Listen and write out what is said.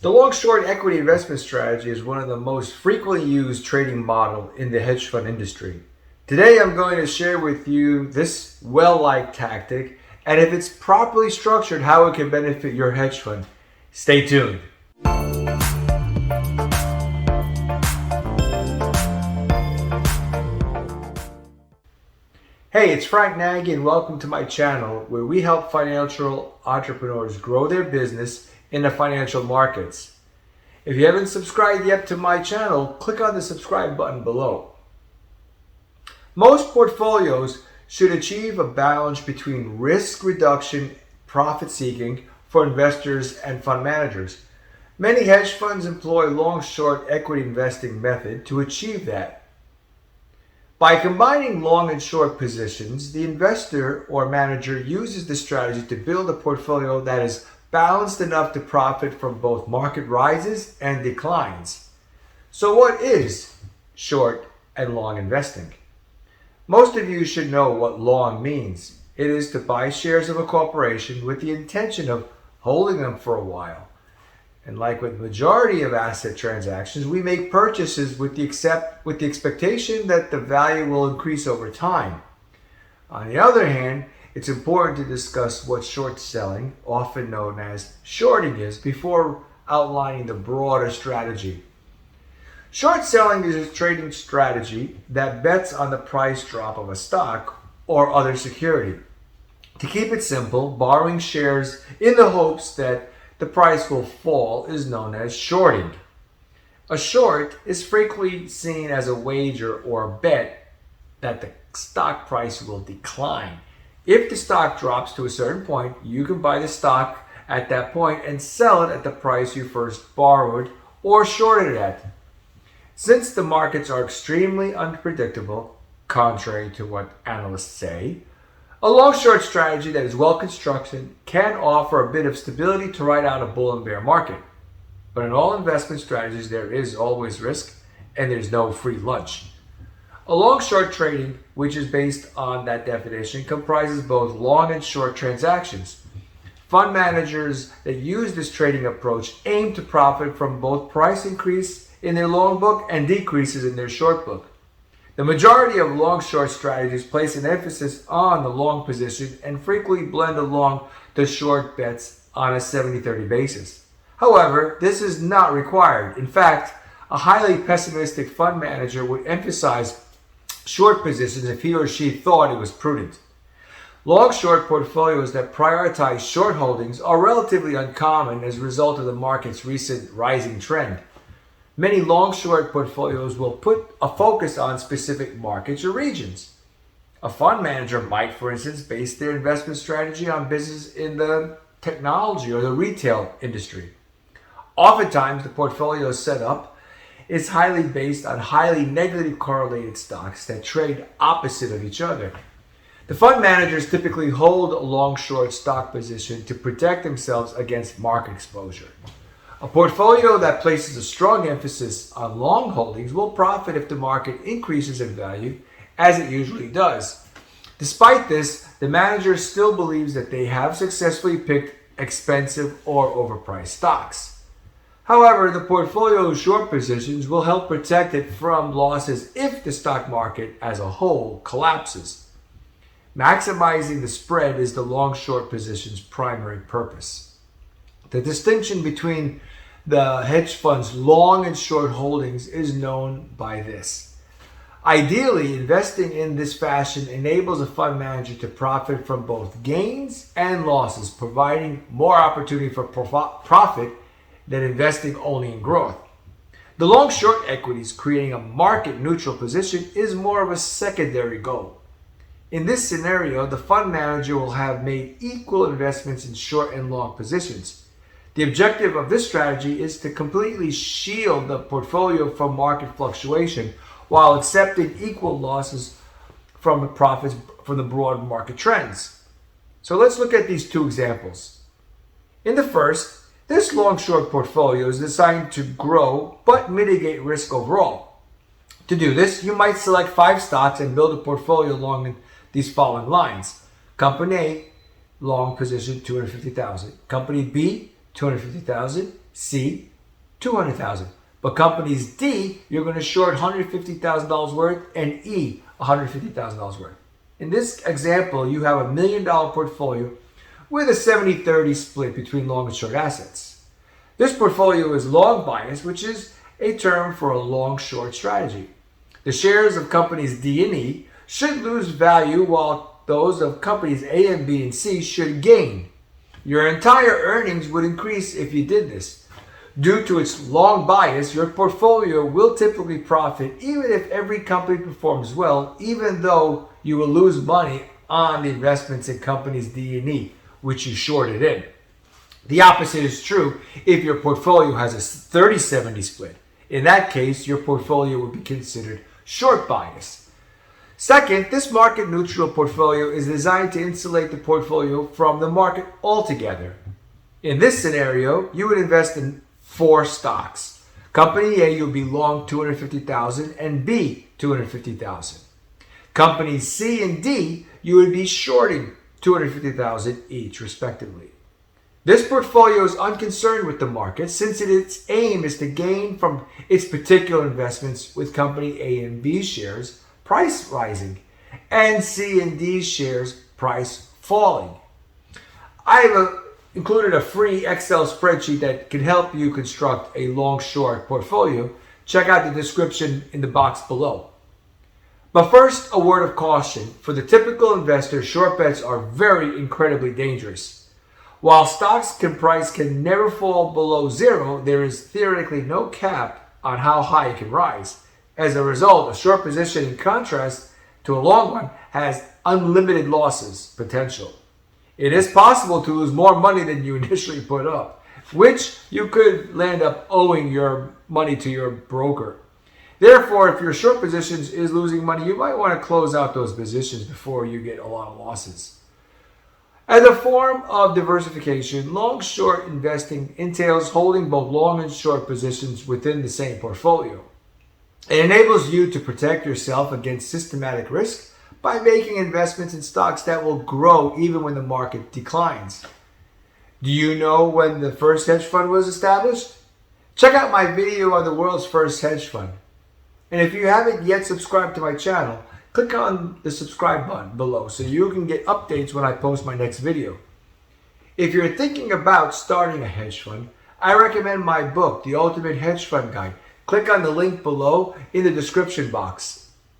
The long-short equity investment strategy is one of the most frequently used trading model in the hedge fund industry. Today I'm going to share with you this well-liked tactic and if it's properly structured, how it can benefit your hedge fund. Stay tuned. Hey, it's Frank Nagy and welcome to my channel where we help financial entrepreneurs grow their business in the financial markets. If you haven't subscribed yet to my channel, click on the subscribe button below. Most portfolios should achieve a balance between risk reduction, profit seeking for investors and fund managers. Many hedge funds employ long-short equity investing method to achieve that. By combining long and short positions, the investor or manager uses this strategy to build a portfolio that is balanced enough to profit from both market rises and declines. So what is short and long investing? Most of you should know what long means. It is to buy shares of a corporation with the intention of holding them for a while. And like with the majority of asset transactions, we make purchases with the expectation that the value will increase over time. On the other hand, it's important to discuss what short selling, often known as shorting, is before outlining the broader strategy. Short selling is a trading strategy that bets on the price drop of a stock or other security. To keep it simple, borrowing shares in the hopes that the price will fall is known as shorting. A short is frequently seen as a wager or a bet that the stock price will decline. If the stock drops to a certain point, you can buy the stock at that point and sell it at the price you first borrowed or shorted it at. Since the markets are extremely unpredictable, contrary to what analysts say, a long-short strategy that is well constructed can offer a bit of stability to ride out a bull and bear market. But in all investment strategies, there is always risk and there's no free lunch. A long-short trading, which is based on that definition, comprises both long and short transactions. Fund managers that use this trading approach aim to profit from both price increase in their long book and decreases in their short book. The majority of long-short strategies place an emphasis on the long position and frequently blend along the short bets on a 70-30 basis. However, this is not required. In fact, a highly pessimistic fund manager would emphasize short positions if he or she thought it was prudent. Long-short portfolios that prioritize short holdings are relatively uncommon as a result of the market's recent rising trend. Many long-short portfolios will put a focus on specific markets or regions. A fund manager might, for instance, base their investment strategy on business in the technology or the retail industry. Oftentimes, the portfolio setup is highly based on highly negative correlated stocks that trade opposite of each other. The fund managers typically hold a long-short stock position to protect themselves against market exposure. A portfolio that places a strong emphasis on long holdings will profit if the market increases in value, as it usually does. Despite this, the manager still believes that they have successfully picked expensive or overpriced stocks. However, the portfolio's short positions will help protect it from losses if the stock market as a whole collapses. Maximizing the spread is the long-short position's primary purpose. The distinction between the hedge fund's long and short holdings is known by this. Ideally, investing in this fashion enables a fund manager to profit from both gains and losses, providing more opportunity for profit than investing only in growth. The long-short equities, creating a market-neutral position, is more of a secondary goal. In this scenario, the fund manager will have made equal investments in short and long positions. The objective of this strategy is to completely shield the portfolio from market fluctuation while accepting equal losses from the profits from the broad market trends. So let's look at these two examples. In the first, this long-short portfolio is designed to grow but mitigate risk overall. To do this, you might select 5 stocks and build a portfolio along these following lines. Company A, long position 250,000. Company B, 250,000. C, $200,000. But companies D, you're going to short $150,000 worth, and E, $150,000 worth. In this example, you have a $1 million portfolio with a 70-30 split between long and short assets. This portfolio is long bias, which is a term for a long-short strategy. The shares of companies D and E should lose value while those of companies A and B and C should gain. Your entire earnings would increase if you did this. Due to its long bias, your portfolio will typically profit even if every company performs well, even though you will lose money on the investments in companies D and E, which you shorted in. The opposite is true if your portfolio has a 30-70 split. In that case, your portfolio would be considered short bias. Second, this market neutral portfolio is designed to insulate the portfolio from the market altogether. In this scenario, you would invest in 4 stocks. Company A, you'll be long $250,000 and B, $250,000. Companies C and D, you would be shorting $250,000 each, respectively. This portfolio is unconcerned with the market since its aim is to gain from its particular investments with company A and B shares price rising and C and D shares price falling. I have included a free Excel spreadsheet that can help you construct a long-short portfolio. Check out the description in the box below. But first, a word of caution. For the typical investor, short bets are very incredibly dangerous. While stocks price can never fall below zero, there is theoretically no cap on how high it can rise. As a result, a short position, in contrast to a long one, has unlimited losses potential. It is possible to lose more money than you initially put up, which you could land up owing your money to your broker. Therefore, if your short positions is losing money, you might want to close out those positions before you get a lot of losses. As a form of diversification, long-short investing entails holding both long and short positions within the same portfolio. It enables you to protect yourself against systematic risk by making investments in stocks that will grow even when the market declines. Do you know when the first hedge fund was established? Check out my video on the world's first hedge fund. And if you haven't yet subscribed to my channel, click on the subscribe button below so you can get updates when I post my next video. If you're thinking about starting a hedge fund, I recommend my book, The Ultimate Hedge Fund Guide. Click on the link below in the description box.